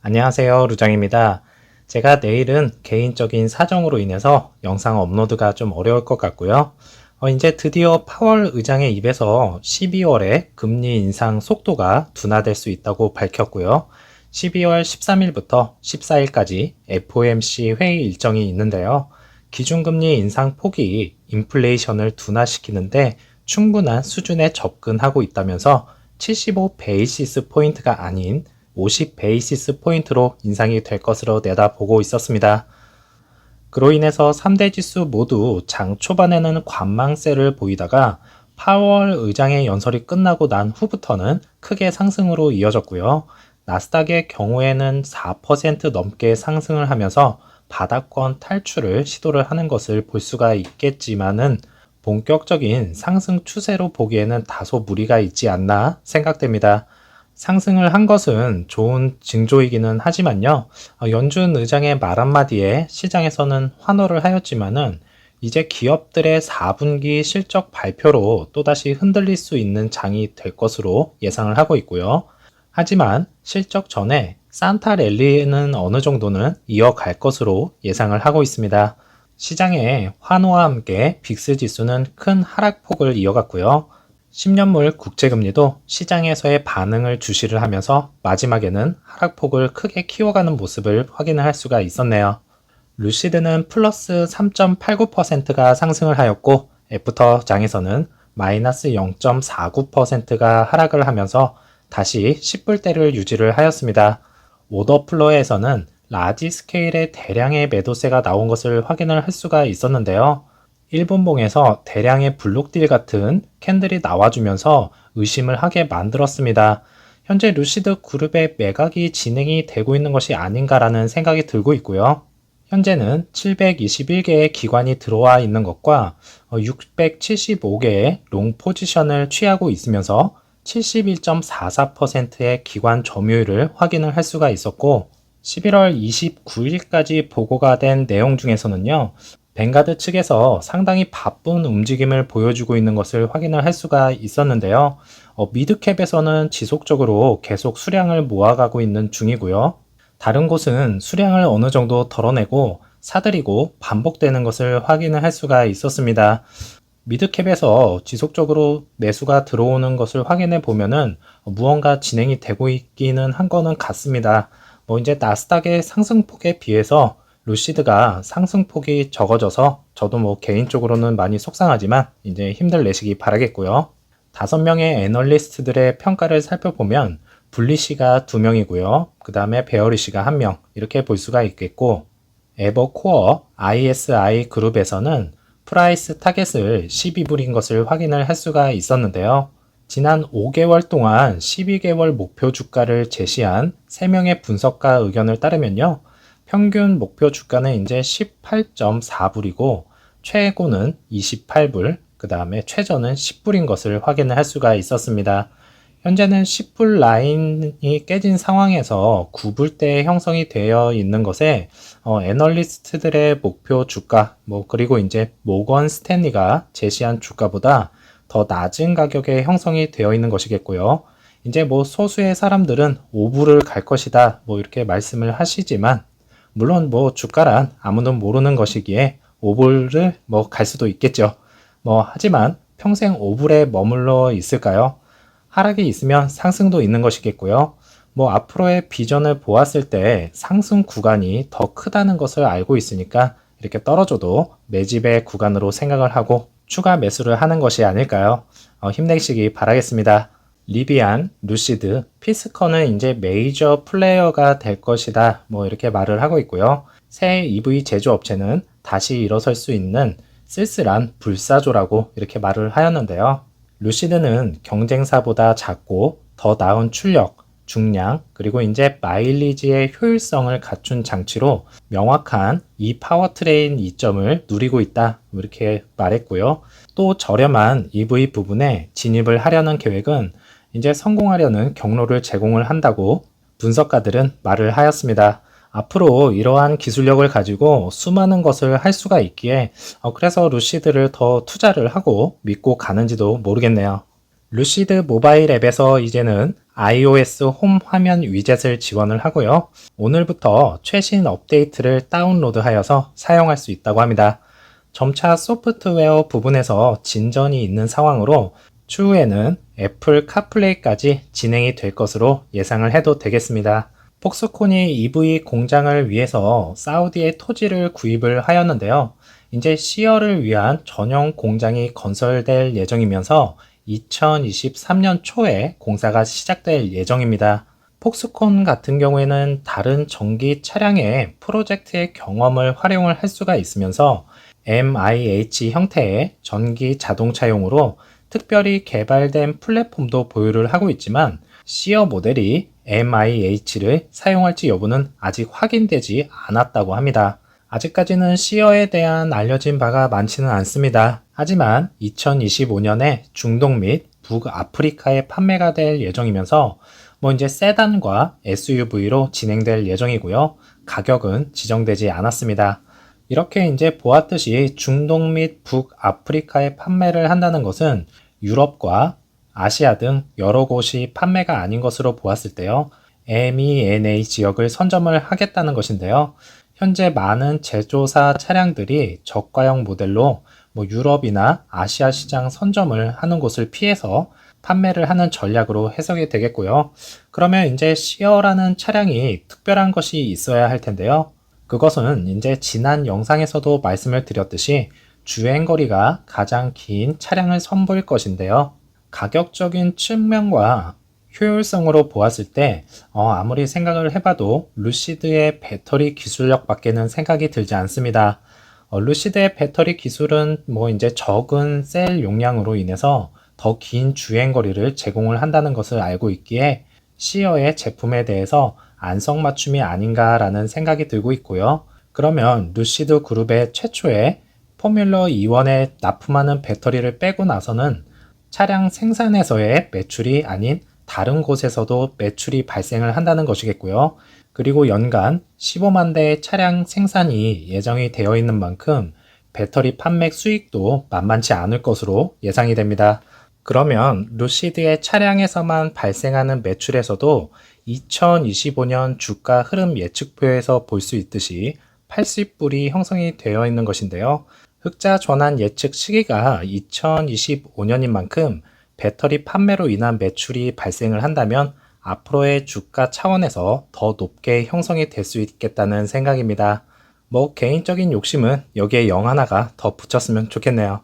안녕하세요, 루장입니다. 제가 내일은 개인적인 사정으로 인해서 영상 업로드가 좀 어려울 것 같고요. 이제 드디어 파월 의장의 입에서 12월에 금리 인상 속도가 둔화될 수 있다고 밝혔고요. 12월 13일부터 14일까지 FOMC 회의 일정이 있는데요. 기준금리 인상 폭이 인플레이션을 둔화시키는데 충분한 수준에 접근하고 있다면서 75 베이시스 포인트가 아닌 50 베이시스 포인트로 인상이 될 것으로 내다보고 있었습니다. 그로 인해서 3대 지수 모두 장 초반에는 관망세를 보이다가 파월 의장의 연설이 끝나고 난 후부터는 크게 상승으로 이어졌고요. 나스닥의 경우에는 4% 넘게 상승을 하면서 바닥권 탈출을 시도를 하는 것을 볼 수가 있겠지만은 본격적인 상승 추세로 보기에는 다소 무리가 있지 않나 생각됩니다. 상승을 한 것은 좋은 징조이기는 하지만요. 연준 의장의 말 한마디에 시장에서는 환호를 하였지만은 이제 기업들의 4분기 실적 발표로 또다시 흔들릴 수 있는 장이 될 것으로 예상을 하고 있고요. 하지만 실적 전에 산타 랠리는 어느 정도는 이어갈 것으로 예상을 하고 있습니다. 시장의 환호와 함께 빅스 지수는 큰 하락폭을 이어갔고요. 10년물 국채금리도 시장에서의 반응을 주시를 하면서 마지막에는 하락폭을 크게 키워가는 모습을 확인을 할 수가 있었네요. 루시드는 플러스 3.89%가 상승을 하였고 애프터 장에서는 마이너스 0.49%가 하락을 하면서 다시 10불대를 유지를 하였습니다. 오더플로에서는 라지 스케일의 대량의 매도세가 나온 것을 확인을 할 수가 있었는데요. 일본봉에서 대량의 블록딜 같은 캔들이 나와주면서 의심을 하게 만들었습니다. 현재 루시드 그룹의 매각이 진행이 되고 있는 것이 아닌가라는 생각이 들고 있고요. 현재는 721개의 기관이 들어와 있는 것과 675개의 롱 포지션을 취하고 있으면서 71.44%의 기관 점유율을 확인을 할 수가 있었고 11월 29일까지 보고가 된 내용 중에서는요. 뱅가드 측에서 상당히 바쁜 움직임을 보여주고 있는 것을 확인을 할 수가 있었는데요. 미드캡에서는 지속적으로 계속 수량을 모아가고 있는 중이고요. 다른 곳은 수량을 어느 정도 덜어내고 사들이고 반복되는 것을 확인을 할 수가 있었습니다. 미드캡에서 지속적으로 매수가 들어오는 것을 확인해 보면은 무언가 진행이 되고 있기는 한 거는 같습니다. 이제 나스닥의 상승폭에 비해서 루시드가 상승폭이 적어져서 저도 개인적으로는 많이 속상하지만 이제 힘들 내시기 바라겠고요. 5명의 애널리스트들의 평가를 살펴보면 불리시가 2명이고요. 그 다음에 베어리시가 1명 이렇게 볼 수가 있겠고 에버코어 ISI 그룹에서는 프라이스 타겟을 12불인 것을 확인을 할 수가 있었는데요. 지난 5개월 동안 12개월 목표 주가를 제시한 3명의 분석가 의견을 따르면요. 평균 목표 주가는 이제 18.4불이고 최고는 28불, 그 다음에 최저는 10불인 것을 확인을 할 수가 있었습니다. 현재는 10불 라인이 깨진 상황에서 9불대 형성이 되어 있는 것에 애널리스트들의 목표 주가, 그리고 이제 모건 스탠리가 제시한 주가보다 더 낮은 가격에 형성이 되어 있는 것이겠고요. 이제 소수의 사람들은 5불을 갈 것이다, 이렇게 말씀을 하시지만 물론 주가란 아무도 모르는 것이기에 5불을 갈 수도 있겠죠. 하지만 평생 5불에 머물러 있을까요? 하락이 있으면 상승도 있는 것이겠고요. 앞으로의 비전을 보았을 때 상승 구간이 더 크다는 것을 알고 있으니까 이렇게 떨어져도 매집의 구간으로 생각을 하고 추가 매수를 하는 것이 아닐까요? 힘내시기 바라겠습니다. 리비안, 루시드, 피스컨은 이제 메이저 플레이어가 될 것이다. 이렇게 말을 하고 있고요. 새 EV 제조업체는 다시 일어설 수 있는 쓸쓸한 불사조라고 이렇게 말을 하였는데요. 루시드는 경쟁사보다 작고 더 나은 출력, 중량, 그리고 이제 마일리지의 효율성을 갖춘 장치로 명확한 이 파워트레인 이점을 누리고 있다. 이렇게 말했고요. 또 저렴한 EV 부분에 진입을 하려는 계획은 이제 성공하려는 경로를 제공을 한다고 분석가들은 말을 하였습니다. 앞으로 이러한 기술력을 가지고 수많은 것을 할 수가 있기에 그래서 루시드를 더 투자를 하고 믿고 가는지도 모르겠네요. 루시드 모바일 앱에서 이제는 iOS 홈 화면 위젯을 지원을 하고요. 오늘부터 최신 업데이트를 다운로드하여서 사용할 수 있다고 합니다. 점차 소프트웨어 부분에서 진전이 있는 상황으로 추후에는 애플 카플레이까지 진행이 될 것으로 예상을 해도 되겠습니다. 폭스콘이 EV 공장을 위해서 사우디의 토지를 구입을 하였는데요. 이제 시어를 위한 전용 공장이 건설될 예정이면서 2023년 초에 공사가 시작될 예정입니다. 폭스콘 같은 경우에는 다른 전기 차량의 프로젝트의 경험을 활용을 할 수가 있으면서 MIH 형태의 전기 자동차용으로 특별히 개발된 플랫폼도 보유를 하고 있지만 시어 모델이 MIH를 사용할지 여부는 아직 확인되지 않았다고 합니다. 아직까지는 시어에 대한 알려진 바가 많지는 않습니다. 하지만 2025년에 중동 및 북아프리카에 판매가 될 예정이면서 이제 세단과 SUV로 진행될 예정이고요. 가격은 지정되지 않았습니다. 이렇게 이제 보았듯이 중동 및 북아프리카에 판매를 한다는 것은 유럽과 아시아 등 여러 곳이 판매가 아닌 것으로 보았을 때요. MENA 지역을 선점을 하겠다는 것인데요. 현재 많은 제조사 차량들이 저가형 모델로 유럽이나 아시아 시장 선점을 하는 곳을 피해서 판매를 하는 전략으로 해석이 되겠고요. 그러면 이제 시어라는 차량이 특별한 것이 있어야 할 텐데요. 그것은 이제 지난 영상에서도 말씀을 드렸듯이 주행거리가 가장 긴 차량을 선보일 것인데요. 가격적인 측면과 효율성으로 보았을 때 아무리 생각을 해봐도 루시드의 배터리 기술력 밖에는 생각이 들지 않습니다. 루시드의 배터리 기술은 이제 적은 셀 용량으로 인해서 더 긴 주행거리를 제공을 한다는 것을 알고 있기에 시어의 제품에 대해서 안성맞춤이 아닌가라는 생각이 들고 있고요. 그러면 루시드 그룹의 최초의 포뮬러 E1에 납품하는 배터리를 빼고 나서는 차량 생산에서의 매출이 아닌 다른 곳에서도 매출이 발생을 한다는 것이겠고요. 그리고 연간 15만 대의 차량 생산이 예정이 되어 있는 만큼 배터리 판매 수익도 만만치 않을 것으로 예상이 됩니다. 그러면 루시드의 차량에서만 발생하는 매출에서도 2025년 주가 흐름 예측표에서 볼 수 있듯이 80불이 형성이 되어 있는 것인데요. 흑자 전환 예측 시기가 2025년인 만큼 배터리 판매로 인한 매출이 발생을 한다면 앞으로의 주가 차원에서 더 높게 형성이 될 수 있겠다는 생각입니다. 개인적인 욕심은 여기에 0 하나가 더 붙였으면 좋겠네요.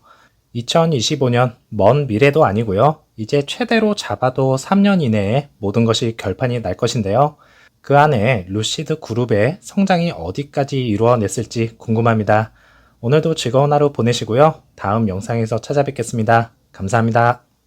2025년 먼 미래도 아니고요. 이제 최대로 잡아도 3년 이내에 모든 것이 결판이 날 것인데요. 그 안에 루시드 그룹의 성장이 어디까지 이루어냈을지 궁금합니다. 오늘도 즐거운 하루 보내시고요. 다음 영상에서 찾아뵙겠습니다. 감사합니다.